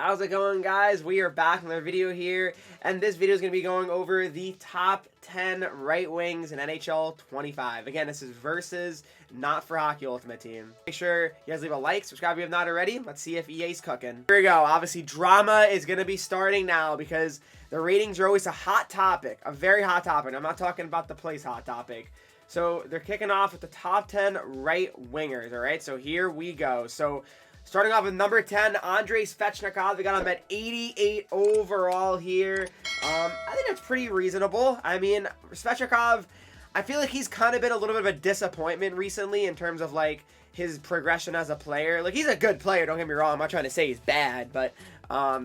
How's it going, guys? We are back with another video here, and this video is going to be going over the top 10 right wings in NHL 25. Again, this is versus, not for Hockey Ultimate Team. Make sure you guys leave a like, subscribe if you have not already. Let's see if EA's cooking. Here we go. Obviously, drama is going to be starting now because the ratings are always a hot topic, a very hot topic. I'm not talking about the place hot topic. So they're kicking off with the top 10 right wingers, all right? So here we go. So starting off with number 10, Andrei Svechnikov. We got him at 88 overall here. I think that's pretty reasonable. I mean, Svechnikov, I feel like he's kind of been a little bit of a disappointment recently in terms of, like, his progression as a player. Like, he's a good player, don't get me wrong. I'm not trying to say he's bad, but I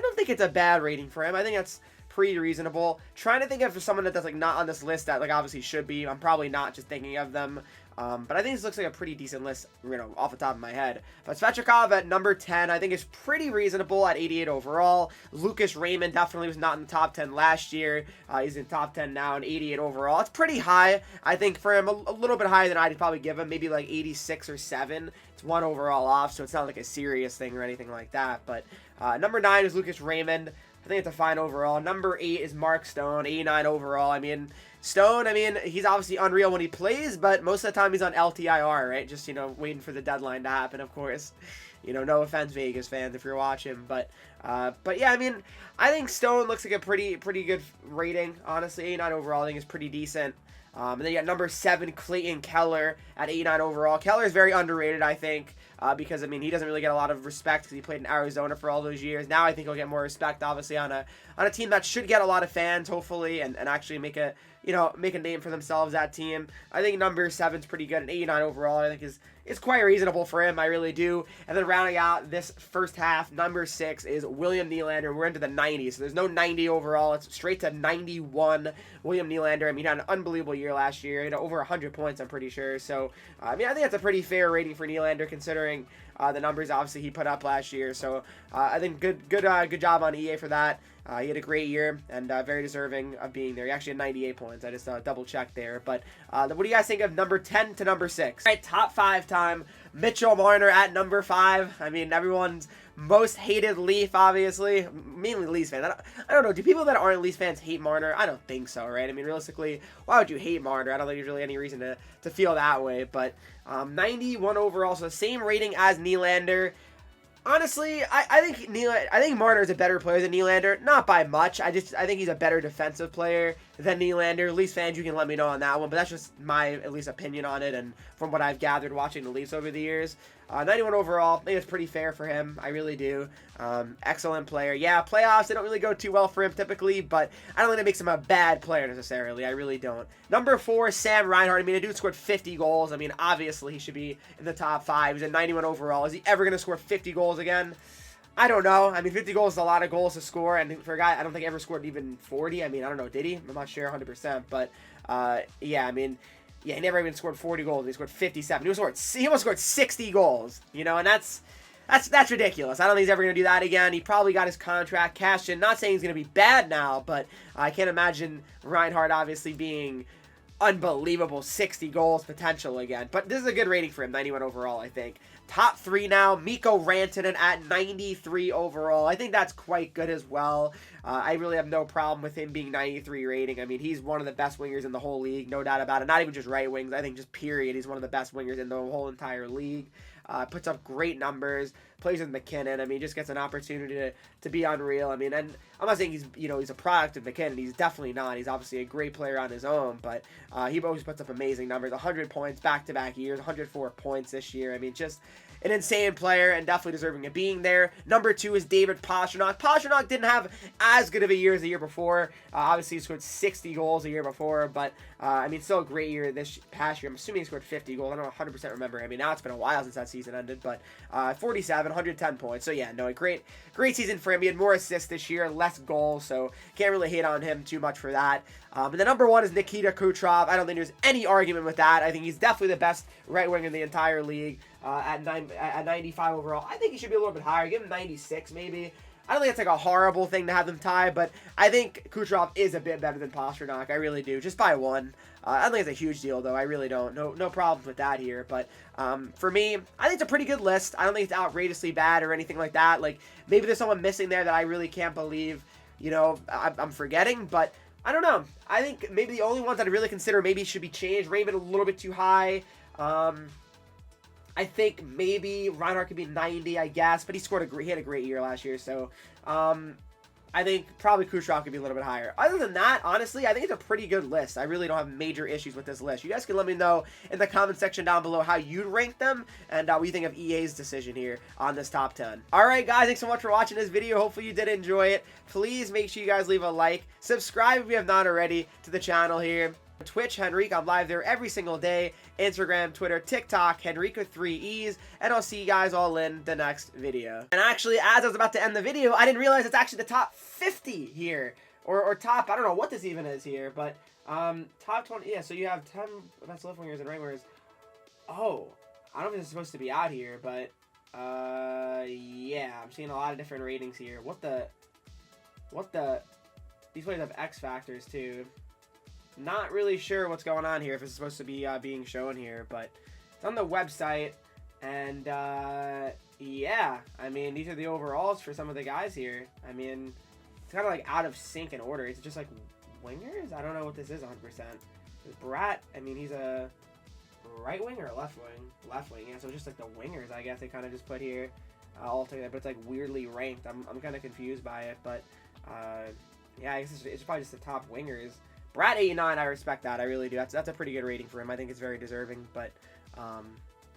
don't think it's a bad rating for him. I think that's pretty reasonable. Trying to think of someone that's, like, not on this list that, like, obviously should be. I'm probably not just thinking of them. But I think this looks like a pretty decent list, you know, off the top of my head. But Svechnikov at number 10, I think is pretty reasonable at 88 overall. Lucas Raymond definitely was not in the top 10 last year. He's in top 10 now and 88 overall. It's pretty high, I think, for him. A little bit higher than I'd probably give him. Maybe like 86 or 7. It's one overall off, so it's not like a serious thing or anything like that. But number 9 is Lucas Raymond. I think it's a fine overall. Number 8 is Mark Stone, 89 overall. I mean, Stone, he's obviously unreal when he plays, but most of the time he's on LTIR, right? Just, you know, waiting for the deadline to happen, of course. You know, no offense, Vegas fans, if you're watching. But yeah, I mean, I think Stone looks like a pretty good rating, honestly. 89 overall, I think is pretty decent. And then you got number 7, Clayton Keller at 89 overall. Keller is very underrated, I think, because, I mean, he doesn't really get a lot of respect because he played in Arizona for all those years. Now I think he'll get more respect, obviously, on a team that should get a lot of fans, hopefully, and actually make a name for themselves, that team. I think number 7's pretty good, and 89 overall, I think is quite reasonable for him. I really do. And then rounding out this first half, number 6 is William Nylander. We're into the 90s, so there's no 90 overall. It's straight to 91. William Nylander, I mean, he had an unbelievable year last year. You know, over 100 points, I'm pretty sure. So, I mean, I think that's a pretty fair rating for Nylander, considering the numbers, obviously, he put up last year. So, I think good job on EA for that. He had a great year and very deserving of being there. He actually had 98 points. I just double-checked there. But what do you guys think of number 10 to number 6? All right, top 5 time. Mitchell Marner at number 5. I mean, everyone's most hated Leaf, obviously. Mainly Leafs fans. I don't know. Do people that aren't Leafs fans hate Marner? I don't think so, right? I mean, realistically, why would you hate Marner? I don't think there's really any reason to feel that way. But 91 overall, so the same rating as Nylander. Honestly, I think Marner is a better player than Nylander. Not by much. I think he's a better defensive player than Nylander. Leafs fans, you can let me know on that one, but that's just my, at least, opinion on it, and from what I've gathered watching the Leafs over the years. 91 overall, I think it's pretty fair for him. I really do. Excellent player. Yeah, playoffs, they don't really go too well for him typically, but I don't think that makes him a bad player necessarily. I really don't. Number 4, Sam Reinhart. I mean, the dude scored 50 goals. I mean, obviously, he should be in the top 5. He's at 91 overall. Is he ever going to score 50 goals again? I don't know. I mean, 50 goals is a lot of goals to score, and for a guy, I don't think he ever scored even 40. I mean, I don't know. Did he? I'm not sure 100%, but yeah, I mean, yeah, he never even scored 40 goals. He scored 57. He almost scored 60 goals, you know, and that's ridiculous. I don't think he's ever going to do that again. He probably got his contract cashed in. Not saying he's going to be bad now, but I can't imagine Reinhardt obviously being unbelievable 60 goals potential again. But this is a good rating for him, 91 overall, I think. Top 3 now, Mikko Rantanen at 93 overall. I think that's quite good as well. I really have no problem with him being 93 rating. I mean, he's one of the best wingers in the whole league, no doubt about it. Not even just right wings. I think just period, he's one of the best wingers in the whole entire league. Puts up great numbers, plays with McKinnon. I mean, just gets an opportunity to be unreal. I mean, and I'm not saying he's a product of McKinnon. He's definitely not. He's obviously a great player on his own, but he always puts up amazing numbers. 100 points back-to-back years, 104 points this year. I mean, just an insane player and definitely deserving of being there. Number 2 is David Pastrnak. Pastrnak didn't have as good of a year as the year before. Obviously, he scored 60 goals the year before, but I mean, still a great year this past year. I'm assuming he scored 50 goals. I don't 100% remember. I mean, now it's been a while since that season ended, but 47, 110 points. So yeah, no, a great season for him. He had more assists this year, less goals, so can't really hate on him too much for that. And the number 1 is Nikita Kucherov. I don't think there's any argument with that. I think he's definitely the best right winger in the entire league. At 95 overall. I think he should be a little bit higher. Give him 96 maybe. I don't think it's like a horrible thing to have them tie, but I think Kucherov is a bit better than Pastrnak. I really do, just by one. I don't think it's a huge deal, though. I really don't. No problems with that here. But for me, I think it's a pretty good list. I don't think it's outrageously bad or anything like that. Like, maybe there's someone missing there that I really can't believe, you know, I'm forgetting. But I don't know. I think maybe the only ones that I really consider maybe should be changed. Raymond a little bit too high. I think maybe Reinhardt could be 90, I guess, but he had a great year last year, so I think probably Kucherov could be a little bit higher. Other than that, honestly, I think it's a pretty good list. I really don't have major issues with this list. You guys can let me know in the comment section down below how you'd rank them and what you think of EA's decision here on this top 10. All right, guys, thanks so much for watching this video. Hopefully you did enjoy it. Please make sure you guys leave a like. Subscribe if you have not already to the channel here. Twitch, Henreek, I'm live there every single day. Instagram, Twitter, TikTok, Henreek with 3 E's, and I'll see you guys all in the next video. And actually, as I was about to end the video, I didn't realize it's actually the top 50 here, or top, I don't know what this even is here, but top 20, yeah, so you have 10 best left wingers and right wingers. Oh, I don't know if this is supposed to be out here, but yeah, I'm seeing a lot of different ratings here. What the, these players have X factors too. Not really sure what's going on here, if it's supposed to be being shown here, but it's on the website, and yeah, I mean, these are the overalls for some of the guys here. I mean, it's kind of like out of sync in order. It's just like wingers? I don't know what this is 100%. There's Brat, I mean, he's a right wing or a left wing? Left wing, yeah, so it's just like the wingers, I guess they kind of just put here all together, but it's like weirdly ranked. I'm kind of confused by it, but yeah, I guess it's probably just the top wingers. Brat 89, I respect that. I really do. That's a pretty good rating for him. I think it's very deserving. But,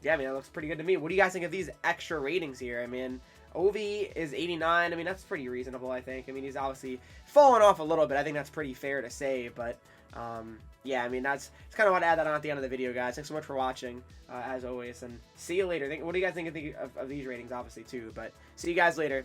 yeah, I mean, that looks pretty good to me. What do you guys think of these extra ratings here? I mean, Ovi is 89. I mean, that's pretty reasonable, I think. I mean, he's obviously fallen off a little bit. I think that's pretty fair to say. But, yeah, I mean, it's kind of want to add that on at the end of the video, guys. Thanks so much for watching, as always. And see you later. What do you guys think of these ratings, obviously, too? But see you guys later.